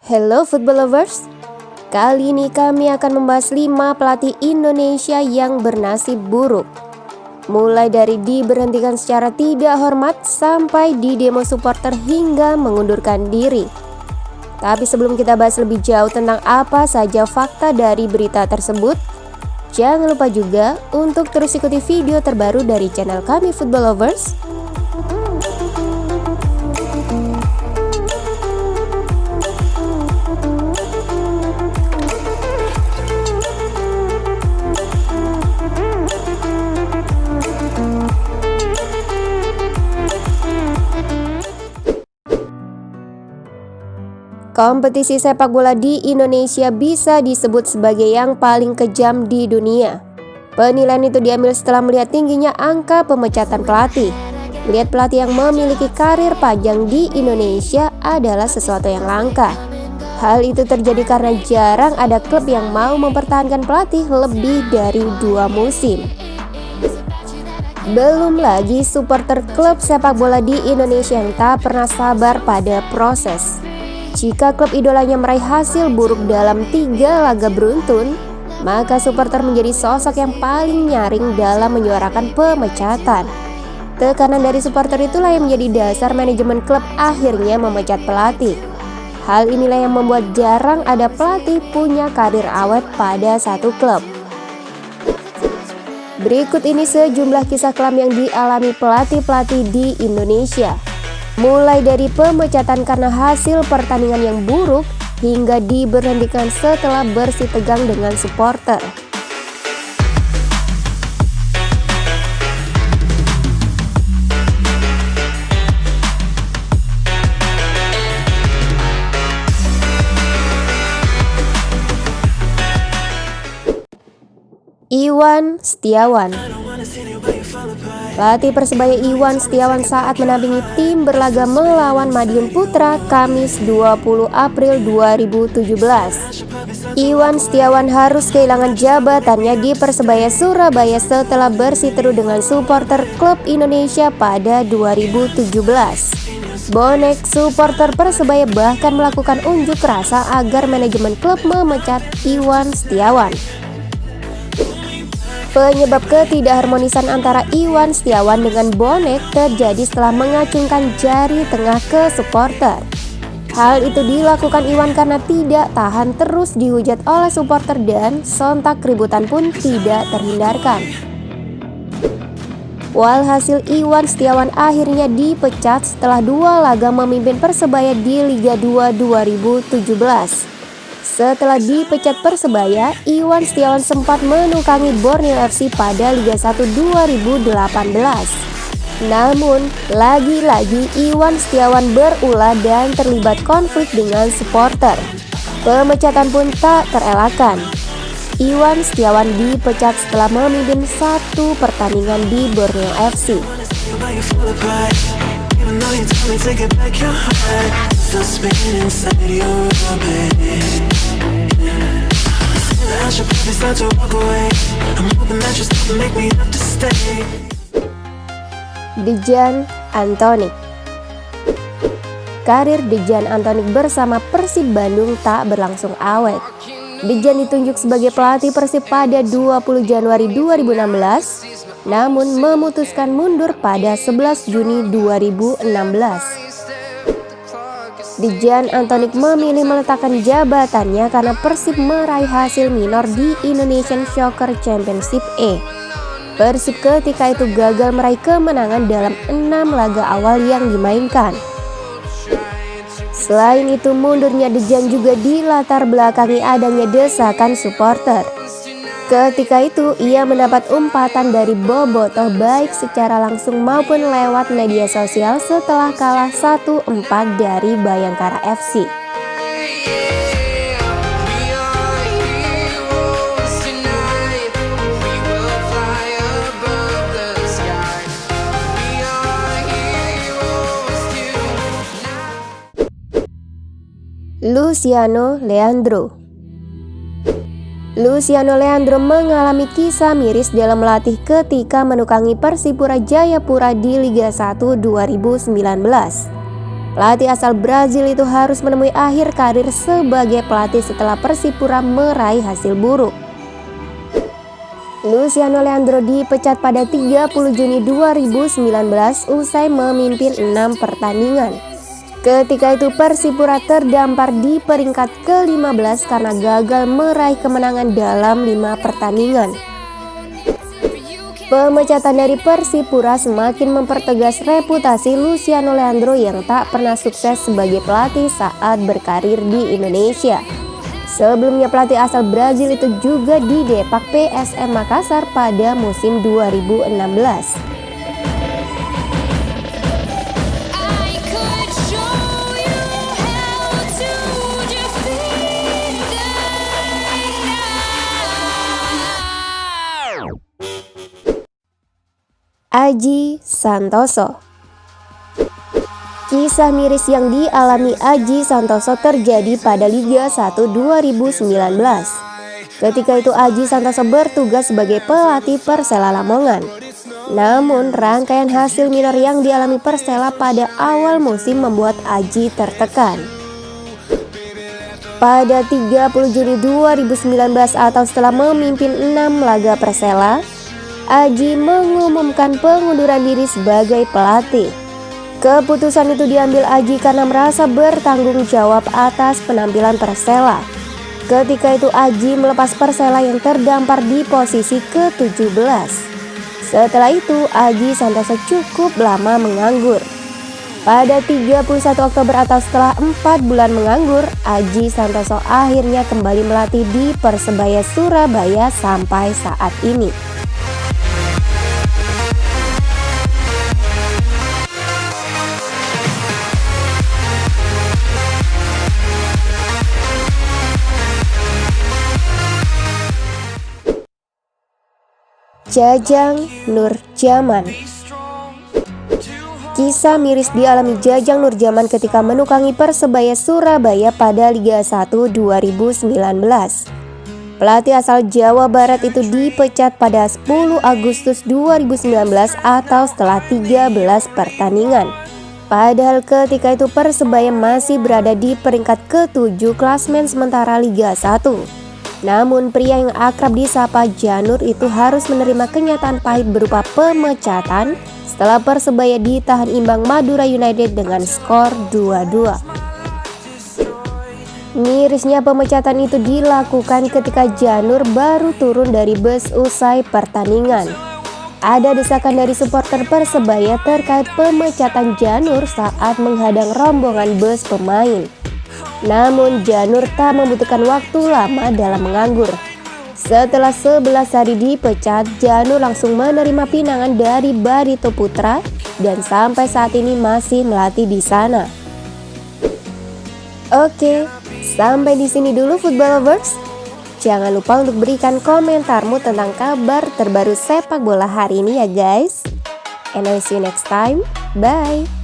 Hello football lovers, kali ini kami akan membahas 5 pelatih Indonesia yang bernasib buruk. Mulai dari diberhentikan secara tidak hormat sampai di demo supporter hingga mengundurkan diri. Tapi sebelum kita bahas lebih jauh tentang apa saja fakta dari berita tersebut, jangan lupa juga untuk terus ikuti video terbaru dari channel kami Football Lovers. Kompetisi sepak bola di Indonesia bisa disebut sebagai yang paling kejam di dunia. Penilaian itu diambil setelah melihat tingginya angka pemecatan pelatih. Melihat pelatih yang memiliki karir panjang di Indonesia adalah sesuatu yang langka. Hal itu terjadi karena jarang ada klub yang mau mempertahankan pelatih lebih dari 2 musim. Belum lagi supporter klub sepak bola di Indonesia yang tak pernah sabar pada proses. Jika klub idolanya meraih hasil buruk dalam 3 laga beruntun, maka supporter menjadi sosok yang paling nyaring dalam menyuarakan pemecatan. Tekanan dari supporter itulah yang menjadi dasar manajemen klub akhirnya memecat pelatih. Hal inilah yang membuat jarang ada pelatih punya karir awet pada satu klub. Berikut ini sejumlah kisah kelam yang dialami pelatih-pelatih di Indonesia. Mulai dari pemecatan karena hasil pertandingan yang buruk hingga diberhentikan setelah bersih tegang dengan supporter. Iwan Setiawan. Pelatih Persebaya Iwan Setiawan saat menampingi tim berlaga melawan Madiun Putra Kamis 20 April 2017. Iwan Setiawan harus kehilangan jabatannya di Persebaya Surabaya setelah bersiteru dengan supporter klub Indonesia pada 2017. Bonek supporter Persebaya bahkan melakukan unjuk rasa agar manajemen klub memecat Iwan Setiawan. Penyebab ketidakharmonisan antara Iwan Setiawan dengan Bonek terjadi setelah mengacungkan jari tengah ke supporter. Hal itu dilakukan Iwan karena tidak tahan terus dihujat oleh supporter dan sontak keributan pun tidak terhindarkan. Walhasil Iwan Setiawan akhirnya dipecat setelah 2 laga memimpin Persebaya di Liga 2 2017. Setelah dipecat Persebaya, Iwan Setiawan sempat menukangi Borneo FC pada Liga 1 2018. Namun, lagi-lagi Iwan Setiawan berulah dan terlibat konflik dengan supporter. Pemecatan pun tak terelakkan. Iwan Setiawan dipecat setelah memimpin 1 pertandingan di Borneo FC. Dejan Antonik. Karir Dejan Antonik bersama Persib Bandung tak berlangsung awet. Dejan ditunjuk sebagai pelatih Persib pada 20 Januari 2016, namun memutuskan mundur pada 11 Juni 2016. Dejan Antonik memilih meletakkan jabatannya karena Persib meraih hasil minor di Indonesian Soccer Championship A. Persib ketika itu gagal meraih kemenangan dalam 6 laga awal yang dimainkan. Selain itu, mundurnya Dejan juga dilatar belakangi adanya desakan supporter. Ketika itu, ia mendapat umpatan dari bobotoh baik secara langsung maupun lewat media sosial setelah kalah 1-4 dari Bayangkara FC. Luciano Leandro. Luciano Leandro mengalami kisah miris dalam melatih ketika menukangi Persipura Jayapura di Liga 1 2019. Pelatih asal Brazil itu harus menemui akhir karir sebagai pelatih setelah Persipura meraih hasil buruk. Luciano Leandro dipecat pada 30 Juni 2019 usai memimpin 6 pertandingan. Ketika itu Persipura terdampar di peringkat ke-15 karena gagal meraih kemenangan dalam 5 pertandingan. Pemecatan dari Persipura semakin mempertegas reputasi Luciano Leandro yang tak pernah sukses sebagai pelatih saat berkarir di Indonesia. Sebelumnya pelatih asal Brazil itu juga didepak PSM Makassar pada musim 2016. Aji Santoso. Kisah miris yang dialami Aji Santoso terjadi pada Liga 1 2019. Ketika itu Aji Santoso bertugas sebagai pelatih Persela Lamongan. Namun rangkaian hasil minor yang dialami Persela pada awal musim membuat Aji tertekan. Pada 30 Juni 2019 atau setelah memimpin 6 laga Persela, Aji mengumumkan pengunduran diri sebagai pelatih. Keputusan itu diambil Aji karena merasa bertanggung jawab atas penampilan Persela. Ketika itu Aji melepas Persela yang terdampar di posisi ke-17. Setelah itu Aji Santoso cukup lama menganggur. Pada 31 Oktober atau setelah 4 bulan menganggur, Aji Santoso akhirnya kembali melatih di Persebaya Surabaya sampai saat ini. Jajang Nurjaman. Kisah miris dialami Jajang Nurjaman ketika menukangi Persebaya Surabaya pada Liga 1 2019. Pelatih asal Jawa Barat itu dipecat pada 10 Agustus 2019 atau setelah 13 pertandingan. Padahal ketika itu Persebaya masih berada di peringkat ke-7 klasmen sementara Liga 1. Namun pria yang akrab disapa Janur itu harus menerima kenyataan pahit berupa pemecatan setelah Persebaya ditahan imbang Madura United dengan skor 2-2. Mirisnya pemecatan itu dilakukan ketika Janur baru turun dari bus usai pertandingan. Ada desakan dari supporter Persebaya terkait pemecatan Janur saat menghadang rombongan bus pemain. Namun Janur tak membutuhkan waktu lama dalam menganggur. Setelah 11 hari dipecat, Janur langsung menerima pinangan dari Barito Putra dan sampai saat ini masih melatih di sana. Oke, sampai di sini dulu Football Lovers. Jangan lupa untuk berikan komentarmu tentang kabar terbaru sepak bola hari ini ya guys. And I'll see you next time. Bye.